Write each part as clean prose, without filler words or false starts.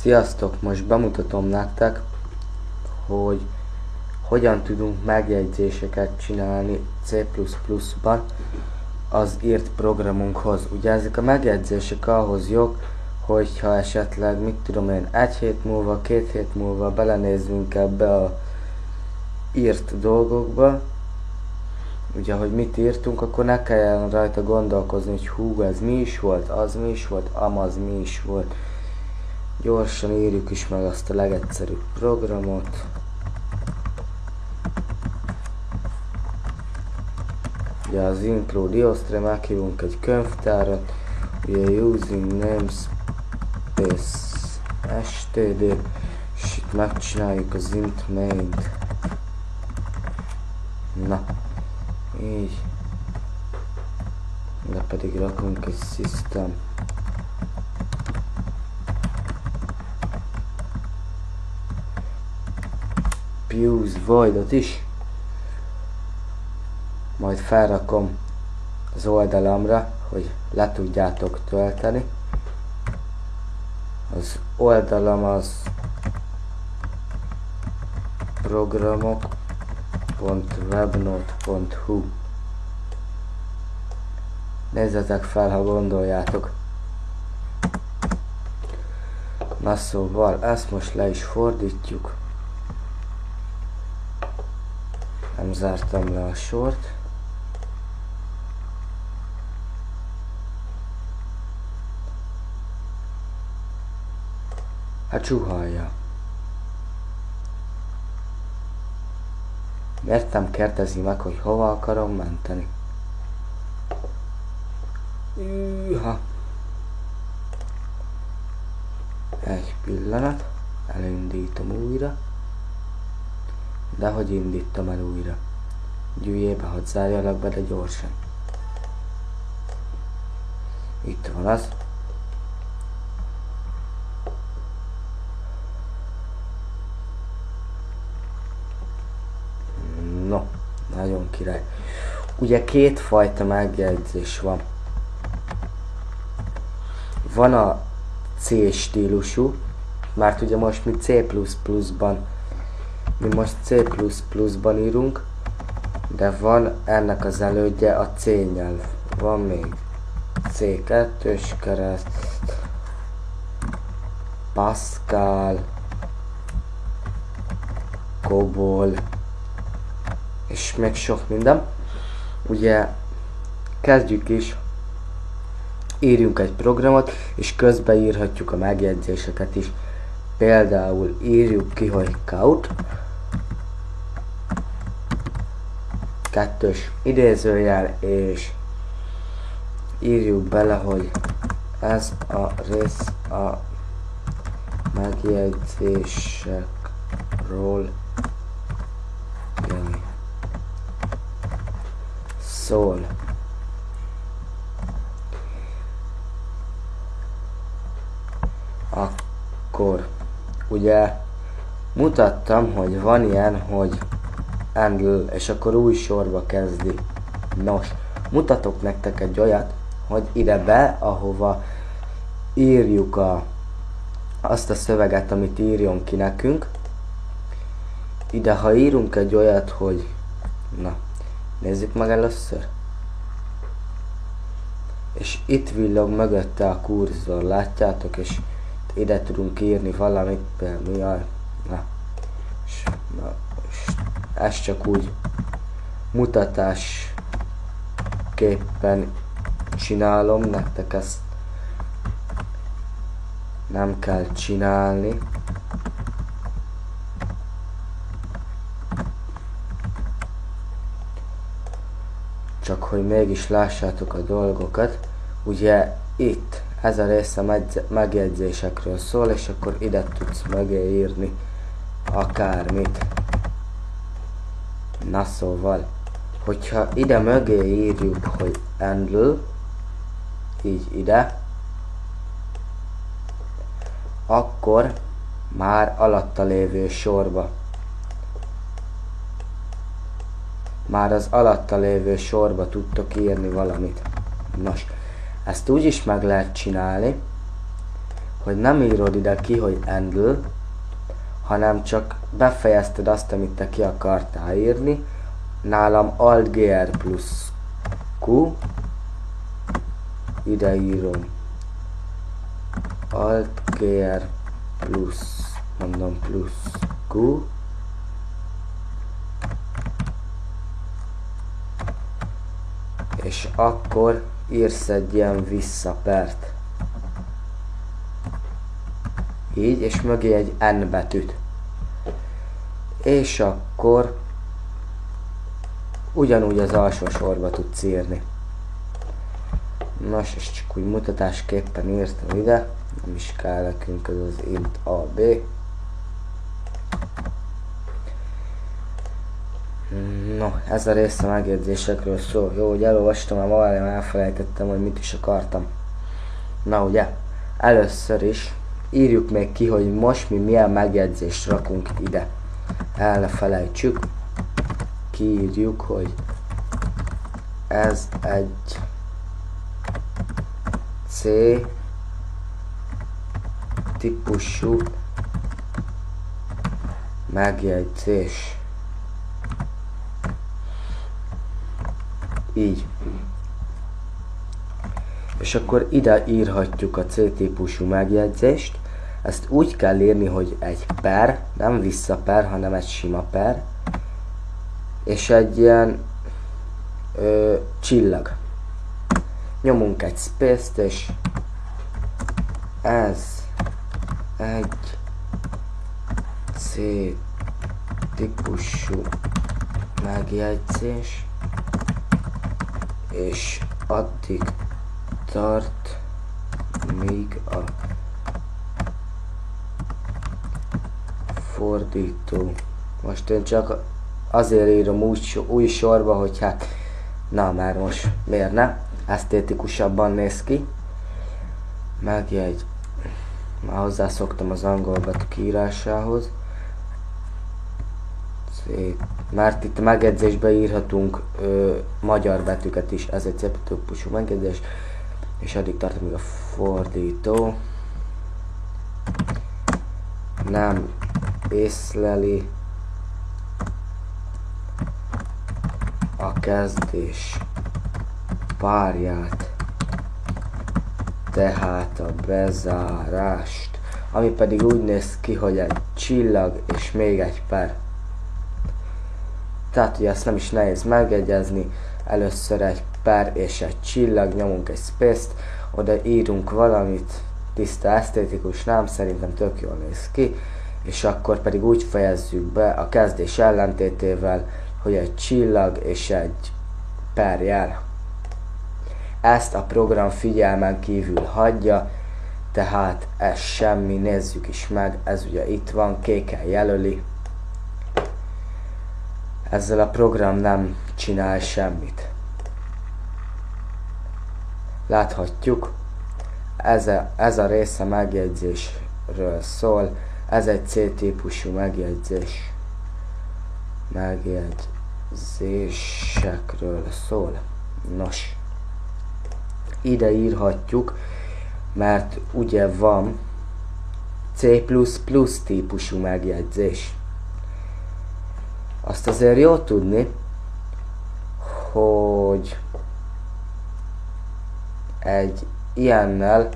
Sziasztok! Most bemutatom nektek, hogy hogyan tudunk megjegyzéseket csinálni C++-ban az írt programunkhoz. Ugye ezek a megjegyzések ahhoz jók, hogyha esetleg, mit tudom én, 1 hét múlva, 2 hét múlva belenézzünk ebbe a írt dolgokba, ugye, hogy mit írtunk, akkor ne kelljen rajta gondolkozni, hogy hú, ez mi is volt, az mi is volt, amaz mi is volt. Gyorsan írjuk is meg azt a legegyszerűbb programot. Ugye az include iostr meghívunk egy könyvtárat, ugye using namespace std, és itt megcsináljuk az int main-t. Na, így. De pedig rakunk egy system. Use voidot is, majd felrakom az oldalamra, hogy le tudjátok tölteni. Az oldalam az programok.webnode.hu. Nézzetek fel, ha gondoljátok. Na szóval, ezt most le is fordítjuk. Nem zártam le a sort. Hát csuhalja. Miért nem kérdezi meg, hogy hova akarom menteni? Üha. Egy pillanat. Elindítom újra. De hogy indítom el újra? Gyűjjébe, hadd zárjalak be, de gyorsan. Itt van az. No, nagyon király. Ugye kétfajta megjegyzés van. Van a C stílusú, mert ugye most mi C++-ban most C++-ban írunk, de van ennek az elődje a C nyelv. Van még C2-ös kereszt, Pascal, Cobol, és még sok minden. Ugye kezdjük is, írjunk egy programot, és közben írhatjuk a megjegyzéseket is. Például írjuk ki, hogy count, 2-ös idézőjel, és írjuk bele, hogy ez a rész a megjegyzésekről szól. Akkor ugye mutattam, hogy van ilyen, hogy handle, és akkor új sorba kezdi. Nos, mutatok nektek egy olyat, hogy ide be, ahova írjuk azt a szöveget, amit írjon ki nekünk. Ide, ha írunk egy olyat, hogy na, nézzük meg először. És itt villog mögötte a kurzor, látjátok, és ide tudunk írni valamit, például, és ezt csak úgy mutatásképpen csinálom, nektek ezt nem kell csinálni. Csak hogy mégis lássátok a dolgokat. Ugye itt ez a része megjegyzésekről szól, és akkor ide tudsz mögé írni akármit. Na szóval, hogyha ide mögé írjuk, hogy handle, így ide, akkor már alatta lévő sorba. Már az alatta lévő sorba tudtok írni valamit. Nos, ezt úgy is meg lehet csinálni, hogy nem írod ide ki, hogy handle, hanem csak befejezted azt, amit te ki akartál írni. Nálam Alt-GR plusz Q, ide írom Alt-GR plusz, mondom plusz Q, és akkor írsz egy ilyen visszapert. Így, és mögé egy N betűt. És akkor ugyanúgy az alsó sorba tudsz írni. Nos, és csak úgy mutatásképpen írtam ide, nem is kell nekünk ez az int AB. No, ez a rész a megjegyzésekről szól. Jó, hogy elolvastam, már valami elfelejtettem, hogy mit is akartam. Na ugye, először is írjuk még ki, hogy most mi milyen megjegyzést rakunk ide. El ne felejtsük. Kiírjuk, hogy ez egy C típusú megjegyzés. Így. És akkor ide írhatjuk a C típusú megjegyzést. Ezt úgy kell írni, hogy egy per, nem visszaper, hanem egy sima per. És egy ilyen csillag. Nyomunk egy space-t, és ez egy C típusú megjegyzés, és addig tart, míg a fordító. Most én csak azért írom új sorba, hogy hát, na már most miért ne? Esztétikusabban néz ki. Megjegy. Már hozzászoktam az angol betűk írásához. Mert itt a megjegyzésbe írhatunk magyar betűket is, ez egy C típusú megjegyzés, és addig tart, míg a fordító nem észleli a kezdés párját, tehát a bezárást, ami pedig úgy néz ki, hogy egy csillag és még egy per. Tehát ugye ezt nem is nehéz megjegyezni, először egy per és egy csillag, nyomunk egy space-t, oda írunk valamit, tiszta esztétikus, nem, szerintem tök jól néz ki, és akkor pedig úgy fejezzük be a kezdés ellentétével, hogy egy csillag és egy per jel. Ezt a program figyelmen kívül hagyja, tehát ez semmi, nézzük is meg, ez ugye itt van, kéken jelöli. Ezzel a program nem csinál semmit. Láthatjuk, ez a része megjegyzésről szól, ez egy C típusú megjegyzés. Megjegyzésekről szól. Nos, ide írhatjuk, mert ugye van C++ típusú megjegyzés. Azt azért jó tudni, hogy egy ilyennel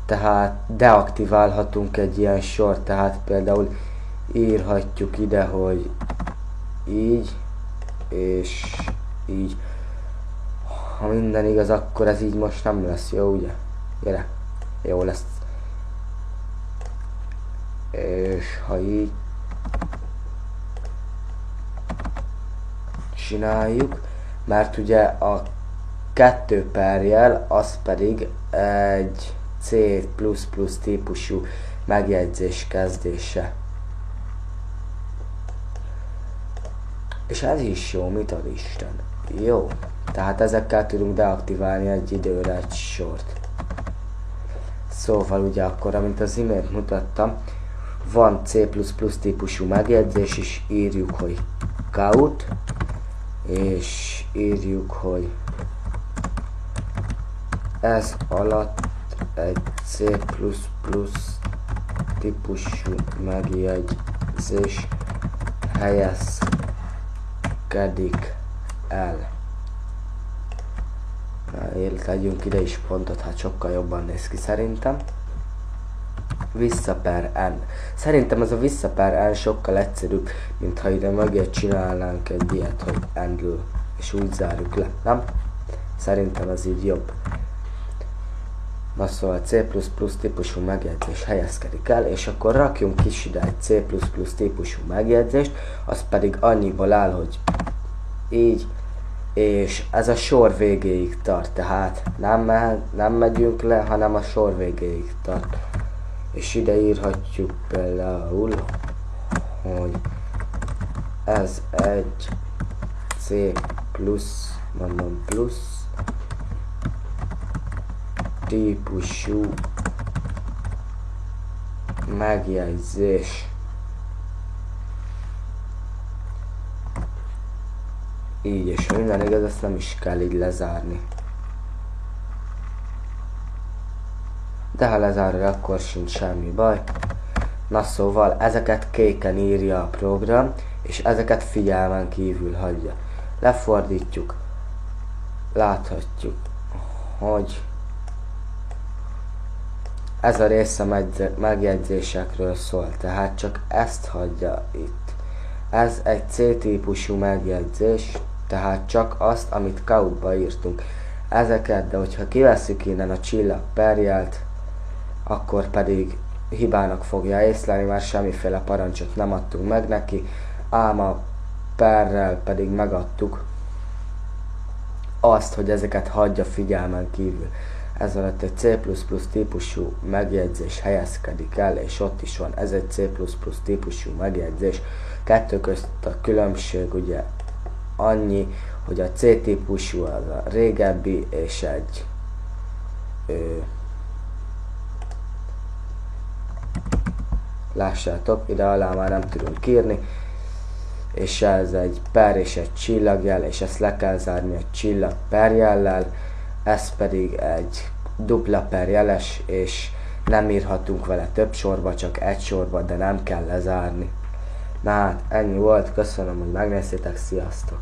tehát deaktiválhatunk egy ilyen sort, tehát például írhatjuk ide, hogy így és így. Ha minden igaz, akkor ez így most nem lesz jó, ugye? Gyere, jó lesz. És ha így csináljuk, mert ugye a 2 per jel, az pedig egy C++ típusú megjegyzés kezdése. És ez is jó, mit ad Isten? Jó, tehát ezekkel tudunk deaktiválni egy időre egy sort. Szóval ugye akkor, amint az imént mutattam, van C++ típusú megjegyzés is, írjuk, hogy count, és írjuk, hogy ez alatt egy C++ típusú megjegyzés helyezkedik el. Tegyünk ide is pontot, hát sokkal jobban néz ki szerintem. Vissza per n. Szerintem ez a vissza per n sokkal egyszerűbb, mint ha ide mögé csinálnánk egy ilyet, hogy n-ről, és úgy zárjuk le, nem? Szerintem ez így jobb. Na szóval C++ típusú megjegyzés helyezkedik el, és akkor rakjunk is ide egy C++ típusú megjegyzést, az pedig annyiból áll, hogy így, és ez a sor végéig tart, tehát nem megyünk le, hanem a sor végéig tart. És ide írhatjuk például, hogy ez egy C++ típusú megjegyzés. Így, és ha minden igaz, ezt nem is kell így lezárni. De ha lezárod, akkor sincs semmi baj. Na szóval, ezeket kéken írja a program, és ezeket figyelmen kívül hagyja. Lefordítjuk. Láthatjuk, hogy ez a része megjegyzésekről szól, tehát csak ezt hagyja itt. Ez egy C típusú megjegyzés, tehát csak azt, amit code-ba írtunk. Ezeket, de hogyha kivesszük innen a csillag perjelt, akkor pedig hibának fogja észlelni, mert semmiféle parancsot nem adtunk meg neki, ám a perrel pedig megadtuk azt, hogy ezeket hagyja figyelmen kívül. Ez alatt egy C++ típusú megjegyzés helyezkedik el, és ott is van, ez egy C++ típusú megjegyzés. Kettő közt a különbség ugye annyi, hogy a C típusú az a régebbi, és egy lássátok, ide alá már nem tudunk írni, és ez egy per és egy csillagjel, és ezt le kell zárni egy csillag perjellel, ez pedig egy dupla perjeles, és nem írhatunk vele több sorba, csak egy sorba, de nem kell lezárni. Na hát, ennyi volt, köszönöm, hogy megnéztétek, sziasztok!